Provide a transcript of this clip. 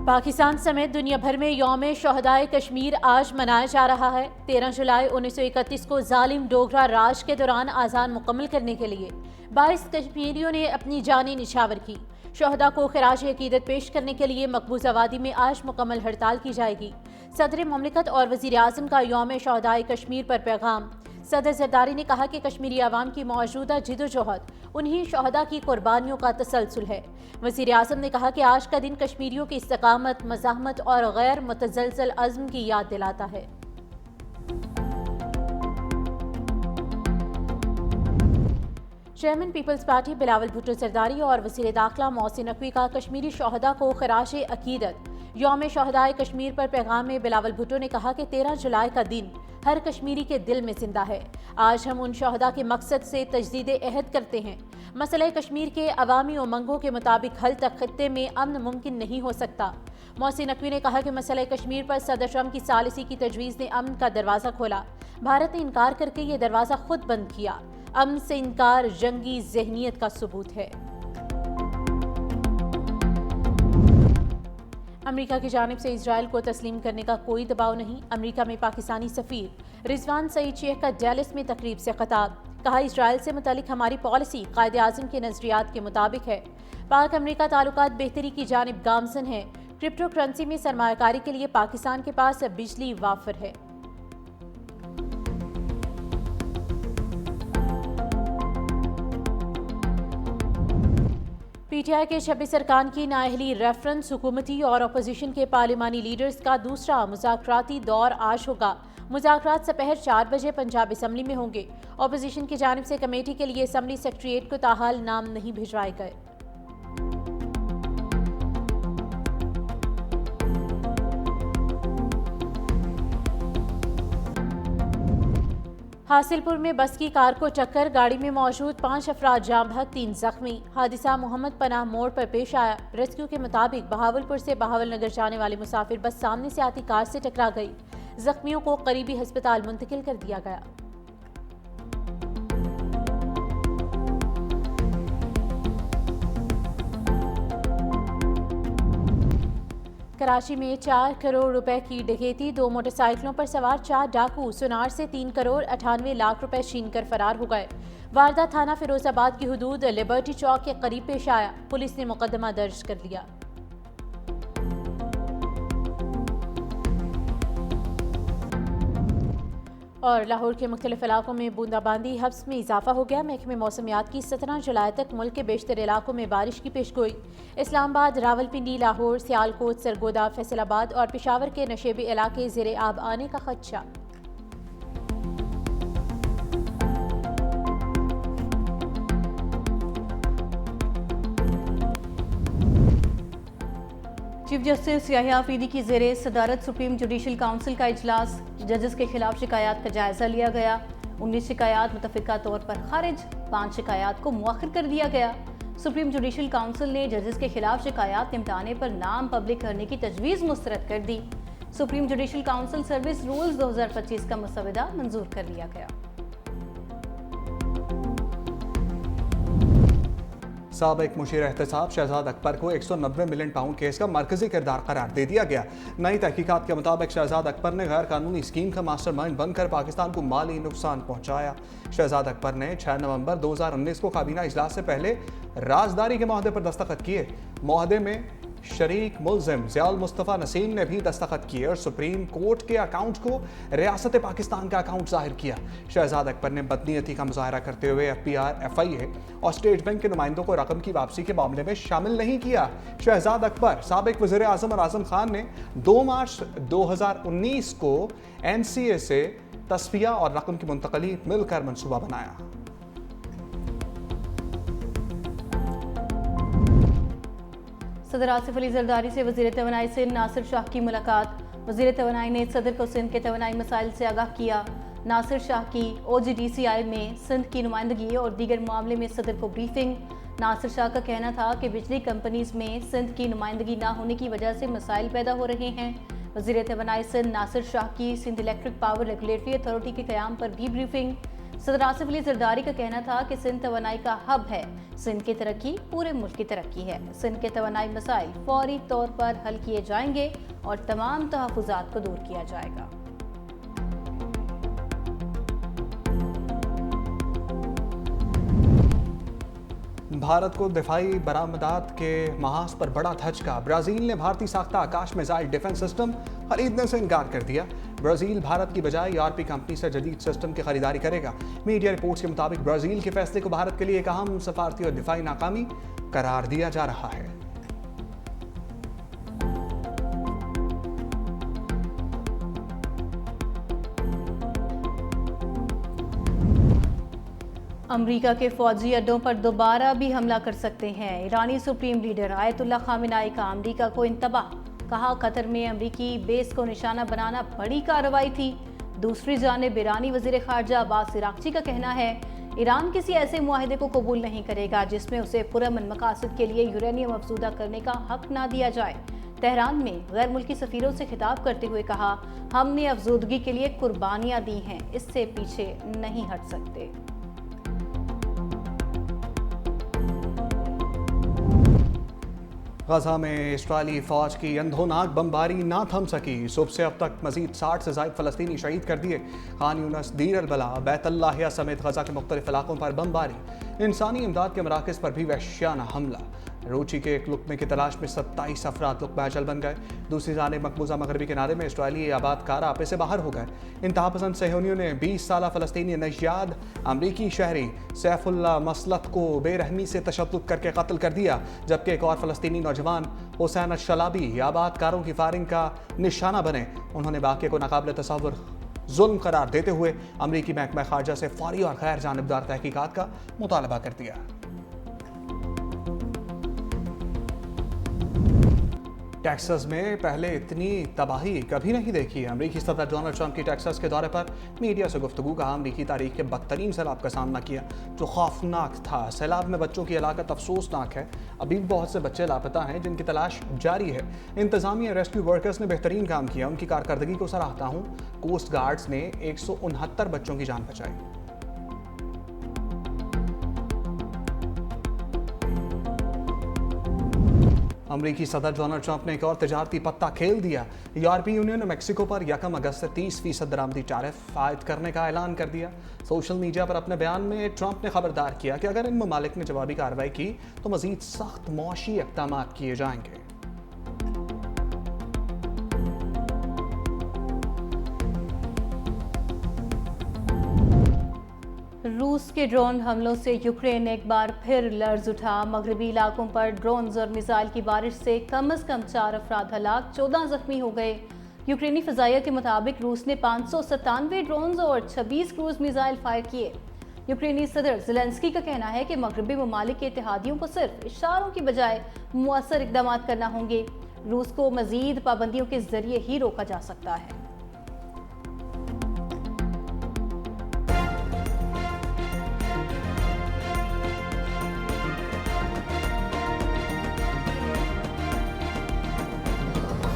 पाकिस्तान समेत दुनिया भर में यौम शहदाए कश्मीर आज मनाया जा रहा है। 13 जुलाई 1931 को जालिम डोगरा राज के दौरान आज़ाद मुकम्मल करने के लिए 22 कश्मीरियों ने अपनी जानें निछावर की। शहदा को खराज अकीदत पेश करने के लिए मकबूजा वादी में आज मुकम्मल हड़ताल की जाएगी। सदर ममलिकत और वज़ीर आज़म का यौम शहदाए कश्मीर पर पैगाम। सदर जरदारी ने कहा कि कश्मीरी अवाम की मौजूदा जिदोजहद उन्हीं शहदा की कुर्बानियों का तसलसल है। वज़ीर आज़म ने कहा कि आज का दिन कश्मीरियों की इस्तकामत, मज़ाहमत और गैर मुतज़लज़ल अज़्म की याद दिलाता है। Chairman peoples party Bilawal Bhutto Zardari और वज़ीर दाखिला मोहसिन नकवी का कश्मीरी शहदा को खराज अकीदत यौम शहदाए कश्मीर पर पैगाम में बिलावल भुट्टो ने कहा कि 13 जुलाई का दिन हर कश्मीरी के दिल में जिंदा है। आज हम उन शहदा के मकसद से तजदीद अहद करते हैं। मसला कश्मीर के अवामी उमंगों के मुताबिक हल तक खत्ते में अमन मुमकिन नहीं हो सकता। मोहसिन नकवी ने कहा कि मसला कश्मीर पर सदर ट्रंप की सालिसी की तजवीज़ ने अमन का दरवाज़ा खोला। भारत ने इनकार करके ये दरवाज़ा खुद बंद किया। अमन से इनकार जंगी ज़हनियत का सबूत है। अमेरिका की जानिब से इजराइल को तस्लीम करने का कोई दबाव नहीं। अमेरिका में पाकिस्तानी सफ़ीर रिजवान सईद शेख का डेलिस में तकरीब से खिताब। कहा, इजराइल से मुतालिक हमारी पॉलिसी कायदे आज़म के नज़रियात के मुताबिक है। पाक अमेरिका ताल्लुकात बेहतरी की जानिब गामजन है। क्रिप्टो करेंसी में सरमायाकारी के लिए पाकिस्तान के पास बिजली वाफर है। पीटीआई के 26 अरकान की नाअहली रेफरेंस हुकूमती और अपोजिशन के पार्लिमानी लीडर्स का दूसरा मुज़ाकराती दौर आज होगा। मुज़ाकरात दोपहर 4 बजे पंजाब असम्बली में होंगे। अपोजिशन की जानिब से कमेटी के लिए असम्बली सेक्रेटेरिएट को ताहाल नाम नहीं भिजवाए गए। हासिलपुर में बस की कार को टक्कर, गाड़ी में मौजूद 5 अफराद जाम बहक 3 जख्मी। हादसा मोहम्मद पनाह मोड़ पर पेश आया। रेस्क्यू के मुताबिक बहावलपुर से बहावल नगर जाने वाली मुसाफिर बस सामने से आती कार से टकरा गई। जख्मियों को करीबी अस्पताल मुंतकिल कर दिया गया। कराची में 4 करोड़ रुपए की डकैती, 2 मोटरसाइकिलों पर सवार 4 डाकू सुनार से 3 करोड़ 98 लाख रुपए छीन कर फरार हो गए। वारदात थाना फिरोजाबाद की हुदूद लिबर्टी चौक के करीब पेश आया। पुलिस ने मुकदमा दर्ज कर लिया। और लाहौर के मुख्तलिफ इलाकों में बूंदाबांदी हब्स में इजाफा हो गया। महकमे मौसमियात की 17 जुलाई तक मुल्क के बेशतर इलाकों में बारिश की पेशगोई। इस्लामाबाद, रावलपिंडी, लाहौर, सियालकोट, सरगोदा, फैसलाबाद और पेशावर के नशेबी इलाके ज़ेरे आब आने का खदशा। चीफ जस्टिस याहिया आफरीदी की ज़ेरे सदारत सुप्रीम जुडिशल काउंसिल का इजलास। जजेस के खिलाफ शिकायत का जायजा लिया गया। 19 शिकायत मुतफ़िका तौर पर खारिज, 5 शिकायत को मुअख्खर कर दिया गया। सुप्रीम जुडिशल काउंसिल ने जजेस के खिलाफ शिकायत निपटाने पर नाम पब्लिक करने की तजवीज़ मुस्तरद कर दी। Supreme judicial council service rules 2025 का मसवदा मंजूर कर लिया गया। साबिक मुशीर एहतसाब शहजाद अकबर को 190 मिलियन पाउंड केस का मरकजी किरदार करार दे दिया गया। नई तहकीकात के मुताबिक शहजाद अकबर ने गैर कानूनी स्कीम का मास्टरमाइंड बनकर पाकिस्तान को माली नुकसान पहुंचाया। शहजाद अकबर ने 6 नवंबर 2019 को काबीना इजलास से पहले राजदारी के माहदे पर दस्तखत किए। माहदे में शरीक मुल्जिम ज़ियाउल मुस्तफ़ा नसीम ने भी दस्तखत किए और सुप्रीम कोर्ट के अकाउंट को रियासत पाकिस्तान का अकाउंट जाहिर किया। शहजाद अकबर ने बदनीयती का मुजाहरा करते हुए FPR, FIA और स्टेट बैंक के नुमाइंदों को रकम की वापसी के मामले में शामिल नहीं किया। शहजाद अकबर, साबिक वज़ीर आज़म और आज़म खान ने 2 मार्च 2019 को NCA से तस्फिया और रकम की मुंतकली मिलकर मनसूबा बनाया। सदर आसिफ अली जरदारी से वज़ीर तवानाई सिंध नासिर शाह की मुलाकात। वज़ीर तवानाई ने सदर को सिंध के तवानाई मसाइल से आगाह किया। नासिर शाह की OGDCI में सिंध की नुमाइंदगी और दीगर मामले में सदर को ब्रीफिंग। नासिर शाह का कहना था कि बिजली कंपनीज में सिंध की नुमाइंदगी ना होने की वजह से मसाइल पैदा हो रहे हैं। वज़ीर तवानाई सिंध नासिर शाह की Sindh electric power regulatory authority के क़याम पर भी ब्रीफिंग। सदर आसिफ अली जरदारी का कहना था कि सिंध तवानाई का हब है। सिंध की तरक्की पूरे मुल्क की तरक्की है। सिंध के तवानाई मसाइल फौरी तौर पर हल किए जाएंगे और तमाम तहफ़्फ़ुज़ात को दूर किया जाएगा। भारत को दिफाई बरामदात के महाज पर बड़ा धचका। ब्राजील ने भारतीय साख्ता आकाश मिसाइल डिफेंस सिस्टम खरीदने से इनकार कर दिया। ब्राजील भारत की बजाय ईआरपी कंपनी से जदीद सिस्टम की खरीदारी करेगा। मीडिया रिपोर्ट्स के मुताबिक ब्राजील के फैसले को भारत के लिए एक अहम सफारती और दिफाई नाकामी करार दिया जा रहा है। अमेरिका के फौजी अड्डों पर दोबारा भी हमला कर सकते हैं। ईरानी सुप्रीम लीडर आयतुल्लाह खामेनेई का अमेरिका को इंतबाह। कहा, कतर में अमेरिकी बेस को निशाना बनाना बड़ी कार्रवाई थी। दूसरी जानिब ईरानी वजीर खारजा अब्बास इराक्ची का कहना है, ईरान किसी ऐसे मुआहिदे को कबूल नहीं करेगा जिसमें उसे पुरअमन मकासद के लिए यूरेनियम अफजूदा करने का हक ना दिया जाए। तेहरान में गैर मुल्की सफीरों से खिताब करते हुए कहा, हमने अफजूदगी के लिए कुर्बानियां दी हैं, इससे पीछे नहीं हट सकते। गजा में इस्राएली फौज की अंधोनाक बमबारी ना थम सकी। सुबह से अब तक मजीद 60 से ज़ायद फ़लस्तीनी शहीद कर दिए। खान यूनस, दीर अल-बला, बैतुल्लाहिया समेत गजा के मुख्तलिफ इलाकों पर बमबारी। इंसानी इमदाद के मराकज़ पर भी वहशियाना हमला। रोची के एक लुकमे की तलाश में 27 अफराद लुकमा अजल बन गए। दूसरी जानिब मकबूजा मगरबी किनारे में इस्राएली आबादकार आपे से बाहर हो गए। इंतहा पसंद सहयोनियों ने 20 साला फ़लस्तीनी नैयाद अमरीकी शहरी सैफुल्ला मसलत को बेरहमी से तशद्दुद करके कत्ल कर दिया, जबकि एक और फ़लस्तीनी नौजवान हुसैन अश-शलाबी आबादकारों की फायरिंग का निशाना बने। उन्होंने वाक़े को नाकाबिल तसव्वुर जुल्म करार देते हुए अमरीकी महकमा खारजा से फौरी और गैर जानिबदार तहकीकात का मुतालबा कर दिया। टेक्सास में पहले इतनी तबाही कभी नहीं देखी। अमरीकी सदर डोनाल्ड ट्रंप की टेक्सास के दौरे पर मीडिया से गुफ्तगू। कहा, अमरीकी तारीख के बदतरीन सैलाब का सामना किया जो खौफनाक था। सैलाब में बच्चों की हलाकत अफसोसनाक है। अभी भी बहुत से बच्चे लापता हैं जिनकी तलाश जारी है। इंतजामिया रेस्क्यू वर्कर्स ने बेहतरीन काम किया। उनकी कारकर्दगी को सराहता हूँ। कोस्ट गार्ड्स ने 169 बच्चों की जान बचाई। अमरीकी सदर डोनाल्ड ट्रंप ने एक और तजारती पत्ता खेल दिया। यूरोपीय यूनियन ने मेक्सिको पर 1 अगस्त से 30% दरामदी टैरिफ आयद करने का ऐलान कर दिया। सोशल मीडिया पर अपने बयान में ट्रंप ने खबरदार किया कि अगर इन ममालिक ने जवाबी कार्रवाई की तो मजीद सख्त मौशी इक़दाम किए जाएंगे। रूस के ड्रोन हमलों से यूक्रेन एक बार फिर लर्ज उठा। मगरबी इलाकों पर ड्रोन्स और मिसाइल की बारिश से कम 4 अफराद हलाक, 14 जख्मी हो गए। यूक्रेनी फ़ज़ाइया के मुताबिक रूस ने 597 ड्रोन्स और 26 क्रूज मिसाइल फायर किए। यूक्रेनी सदर ज़ेलेंस्की का कहना है कि मगरबी ममालिक के इत्तेहादियों को सिर्फ इशारों की बजाय मुअस्सर इक़दाम करना होंगे। रूस को मज़ीद पाबंदियों के ज़रिए ही रोका जा सकता है।